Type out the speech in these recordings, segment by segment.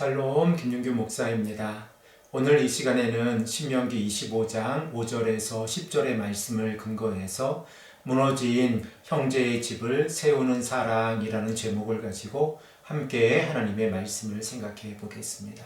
샬롬 김윤규 목사입니다. 오늘 이 시간에는 신명기 25장 5절에서 10절의 말씀을 근거해서 무너진 형제의 집을 세우는 사랑이라는 제목을 가지고 함께 하나님의 말씀을 생각해 보겠습니다.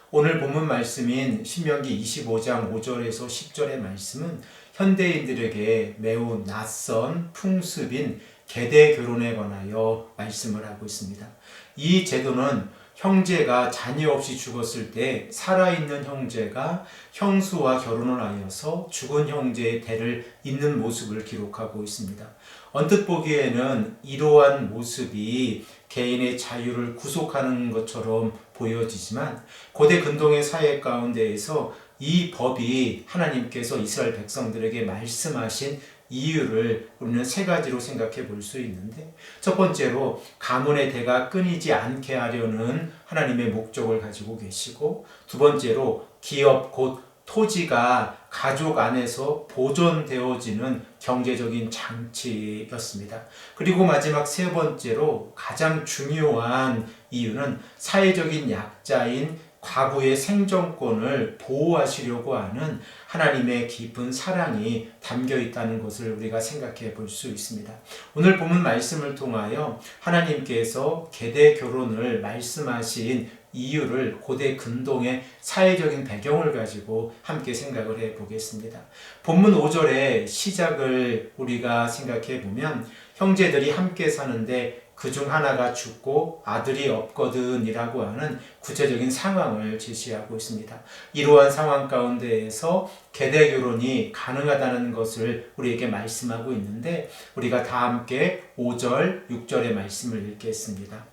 오늘 본문 말씀인 신명기 25장 5절에서 10절의 말씀은 현대인들에게 매우 낯선 풍습인 계대 결혼에 관하여 말씀을 하고 있습니다. 이 제도는 형제가 자녀 없이 죽었을 때 살아있는 형제가 형수와 결혼을 하여서 죽은 형제의 대를 잇는 모습을 기록하고 있습니다. 언뜻 보기에는 이러한 모습이 개인의 자유를 구속하는 것처럼 보여지지만 고대 근동의 사회 가운데에서 이 법이 하나님께서 이스라엘 백성들에게 말씀하신 이유를 우리는 세 가지로 생각해 볼 수 있는데, 첫 번째로 가문의 대가 끊이지 않게 하려는 하나님의 목적을 가지고 계시고, 두 번째로 기업 곧 토지가 가족 안에서 보존되어지는 경제적인 장치였습니다. 그리고 마지막 세 번째로 가장 중요한 이유는 사회적인 약자인 과부의 생존권을 보호하시려고 하는 하나님의 깊은 사랑이 담겨 있다는 것을 우리가 생각해 볼 수 있습니다. 오늘 본문 말씀을 통하여 하나님께서 계대 결혼을 말씀하신 이유를 고대 근동의 사회적인 배경을 가지고 함께 생각을 해 보겠습니다. 본문 5절의 시작을 우리가 생각해 보면 형제들이 함께 사는데 그중 하나가 죽고 아들이 없거든 이라고 하는 구체적인 상황을 제시하고 있습니다. 이러한 상황 가운데에서 계대 결혼이 가능하다는 것을 우리에게 말씀하고 있는데 우리가 다 함께 5절, 6절의 말씀을 읽겠습니다.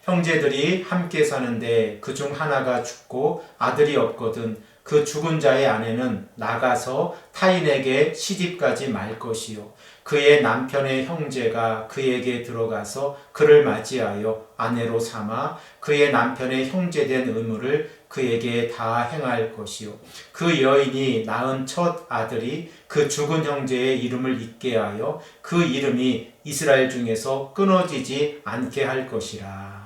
형제들이 함께 사는데 그중 하나가 죽고 아들이 없거든 그 죽은 자의 아내는 나가서 타인에게 시집가지 말 것이요 그의 남편의 형제가 그에게 들어가서 그를 맞이하여 아내로 삼아 그의 남편의 형제된 의무를 그에게 다 행할 것이요 그 여인이 낳은 첫 아들이 그 죽은 형제의 이름을 잊게 하여 그 이름이 이스라엘 중에서 끊어지지 않게 할 것이라.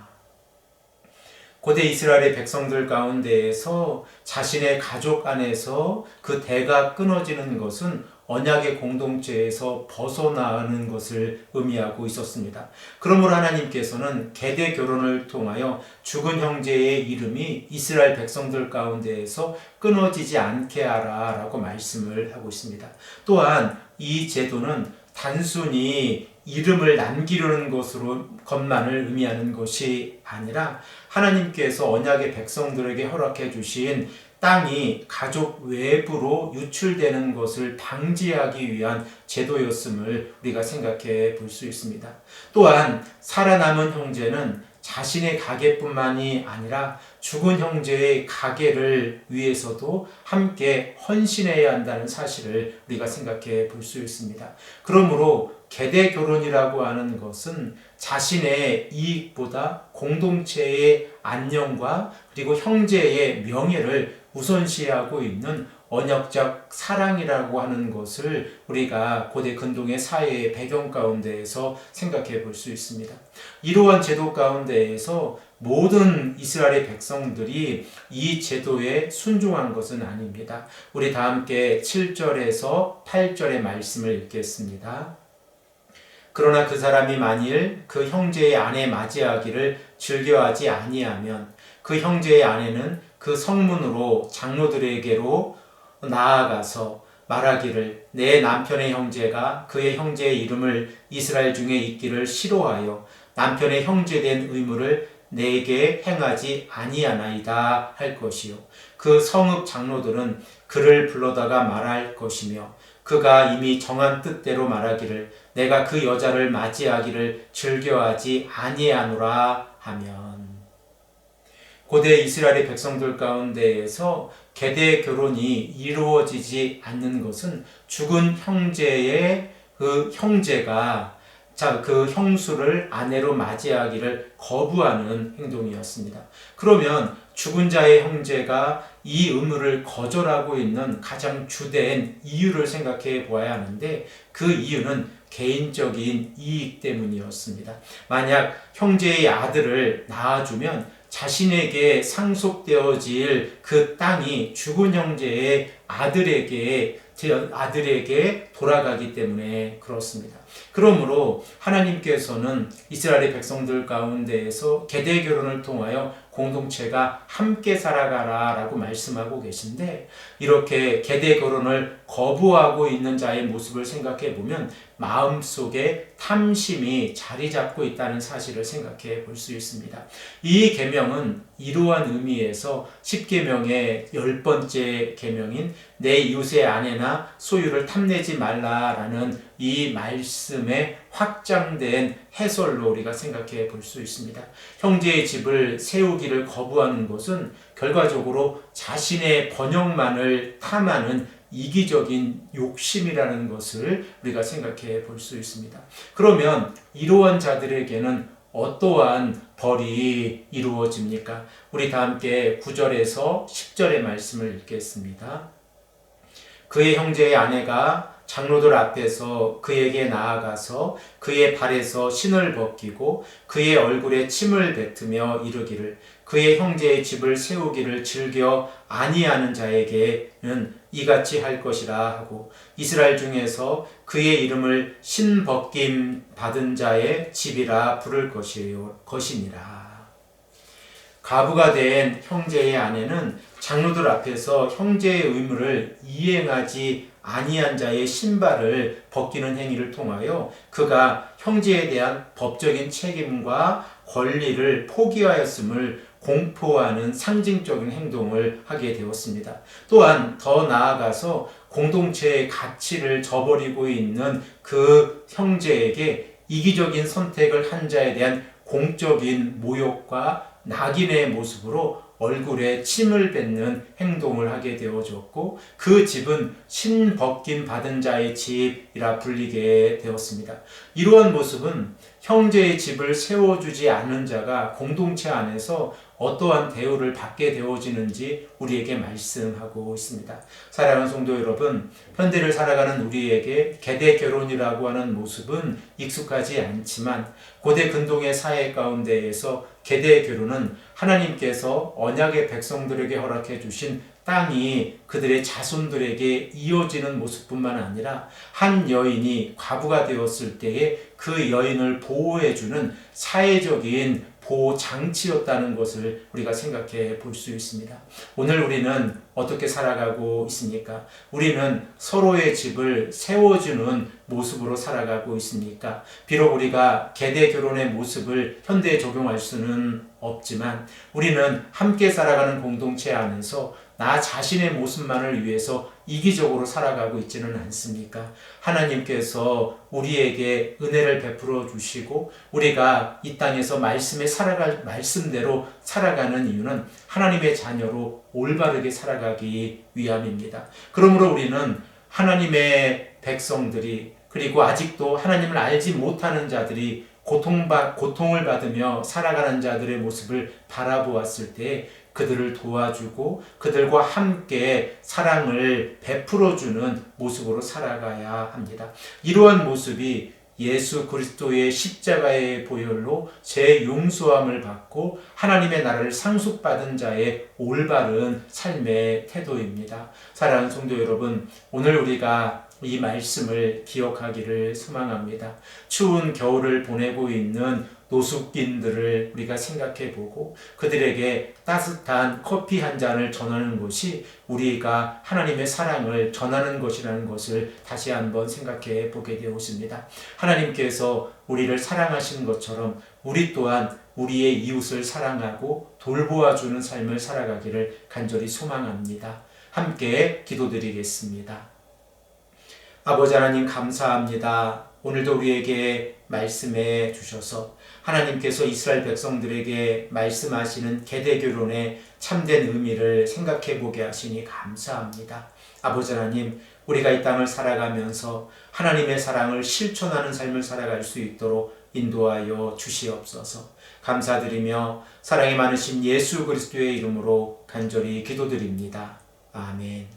고대 이스라엘의 백성들 가운데에서 자신의 가족 안에서 그 대가 끊어지는 것은 언약의 공동체에서 벗어나는 것을 의미하고 있었습니다. 그러므로 하나님께서는 계대 결혼을 통하여 죽은 형제의 이름이 이스라엘 백성들 가운데에서 끊어지지 않게 하라 라고 말씀을 하고 있습니다. 또한 이 제도는 단순히 이름을 남기려는 것만을 의미하는 것이 아니라 하나님께서 언약의 백성들에게 허락해 주신 땅이 가족 외부로 유출되는 것을 방지하기 위한 제도였음을 우리가 생각해 볼 수 있습니다. 또한 살아남은 형제는 자신의 가게뿐만이 아니라 죽은 형제의 가게를 위해서도 함께 헌신해야 한다는 사실을 우리가 생각해 볼 수 있습니다. 그러므로 계대 결혼이라고 하는 것은 자신의 이익보다 공동체의 안녕과 그리고 형제의 명예를 우선시하고 있는 언약적 사랑이라고 하는 것을 우리가 고대 근동의 사회의 배경 가운데에서 생각해 볼 수 있습니다. 이러한 제도 가운데에서 모든 이스라엘의 백성들이 이 제도에 순종한 것은 아닙니다. 우리 다 함께 7절에서 8절의 말씀을 읽겠습니다. 그러나 그 사람이 만일 그 형제의 아내 맞이하기를 즐겨하지 아니하면 그 형제의 아내는 그 성문으로 장로들에게로 나아가서 말하기를 내 남편의 형제가 그의 형제의 이름을 이스라엘 중에 있기를 싫어하여 남편의 형제된 의무를 내게 행하지 아니하나이다 할 것이요 그 성읍 장로들은 그를 불러다가 말할 것이며 그가 이미 정한 뜻대로 말하기를 내가 그 여자를 맞이하기를 즐겨하지 아니하노라 하면 고대 이스라엘의 백성들 가운데에서 계대 결혼이 이루어지지 않는 것은 죽은 형제의 그 형제가 그 형수를 아내로 맞이하기를 거부하는 행동이었습니다. 그러면 죽은 자의 형제가 이 의무를 거절하고 있는 가장 주된 이유를 생각해 보아야 하는데 그 이유는 개인적인 이익 때문이었습니다. 만약 형제의 아들을 낳아주면 자신에게 상속되어질 그 땅이 죽은 형제의 아들에게 돌아가기 때문에 그렇습니다. 그러므로 하나님께서는 이스라엘의 백성들 가운데에서 계대 결혼을 통하여 공동체가 함께 살아가라 라고 말씀하고 계신데 이렇게 계대 결혼을 거부하고 있는 자의 모습을 생각해 보면 마음속에 탐심이 자리 잡고 있다는 사실을 생각해 볼 수 있습니다. 이 계명은 이러한 의미에서 10계명의 10번째 계명인 내 이웃의 아내나 소유를 탐내지 말라라는 이 말씀의 확장된 해설로 우리가 생각해 볼 수 있습니다. 형제의 집을 세우기를 거부하는 것은 결과적으로 자신의 번영만을 탐하는 이기적인 욕심이라는 것을 우리가 생각해 볼 수 있습니다. 그러면 이러한 자들에게는 어떠한 벌이 이루어집니까? 우리 다 함께 9절에서 10절의 말씀을 읽겠습니다. 그의 형제의 아내가 장로들 앞에서 그에게 나아가서 그의 발에서 신을 벗기고 그의 얼굴에 침을 뱉으며 이르기를 그의 형제의 집을 세우기를 즐겨 아니하는 자에게는 이같이 할 것이라 하고 이스라엘 중에서 그의 이름을 신벗김 받은 자의 집이라 부를 것이니라. 가부가 된 형제의 아내는 장로들 앞에서 형제의 의무를 이행하지 아니한 자의 신발을 벗기는 행위를 통하여 그가 형제에 대한 법적인 책임과 권리를 포기하였음을 공포하는 상징적인 행동을 하게 되었습니다. 또한 더 나아가서 공동체의 가치를 저버리고 있는 그 형제에게 이기적인 선택을 한 자에 대한 공적인 모욕과 낙인의 모습으로 얼굴에 침을 뱉는 행동을 하게 되어졌고 그 집은 신벗김 받은 자의 집이라 불리게 되었습니다. 이러한 모습은 형제의 집을 세워주지 않는 자가 공동체 안에서 어떠한 대우를 받게 되어지는지 우리에게 말씀하고 있습니다. 사랑하는 성도 여러분, 현대를 살아가는 우리에게 계대 결혼이라고 하는 모습은 익숙하지 않지만 고대 근동의 사회 가운데에서 계대 결혼은 하나님께서 언약의 백성들에게 허락해 주신 땅이 그들의 자손들에게 이어지는 모습뿐만 아니라 한 여인이 과부가 되었을 때에 그 여인을 보호해주는 사회적인 보호 장치였다는 것을 우리가 생각해 볼 수 있습니다. 오늘 우리는 어떻게 살아가고 있습니까? 우리는 서로의 집을 세워주는 모습으로 살아가고 있습니까? 비록 우리가 계대 결혼의 모습을 현대에 적용할 수는 없지만 우리는 함께 살아가는 공동체 안에서 나 자신의 모습만을 위해서 이기적으로 살아가고 있지는 않습니까? 하나님께서 우리에게 은혜를 베풀어 주시고 우리가 이 땅에서 말씀대로 살아가는 이유는 하나님의 자녀로 올바르게 살아가기 위함입니다. 그러므로 우리는 하나님의 백성들이 그리고 아직도 하나님을 알지 못하는 자들이 고통을 받으며 살아가는 자들의 모습을 바라보았을 때 그들을 도와주고 그들과 함께 사랑을 베풀어주는 모습으로 살아가야 합니다. 이러한 모습이 예수 그리스도의 십자가의 보혈로 재용서함을 받고 하나님의 나라를 상속받은 자의 올바른 삶의 태도입니다. 사랑하는 성도 여러분, 오늘 우리가 이 말씀을 기억하기를 소망합니다. 추운 겨울을 보내고 있는 노숙인들을 우리가 생각해 보고 그들에게 따뜻한 커피 한 잔을 전하는 것이 우리가 하나님의 사랑을 전하는 것이라는 것을 다시 한번 생각해 보게 되었습니다. 하나님께서 우리를 사랑하신 것처럼 우리 또한 우리의 이웃을 사랑하고 돌보아주는 삶을 살아가기를 간절히 소망합니다. 함께 기도드리겠습니다. 아버지 하나님 감사합니다. 오늘도 우리에게 말씀해 주셔서 하나님께서 이스라엘 백성들에게 말씀하시는 계대 결혼의 참된 의미를 생각해 보게 하시니 감사합니다. 아버지 하나님, 우리가 이 땅을 살아가면서 하나님의 사랑을 실천하는 삶을 살아갈 수 있도록 인도하여 주시옵소서. 감사드리며 사랑이 많으신 예수 그리스도의 이름으로 간절히 기도드립니다. 아멘.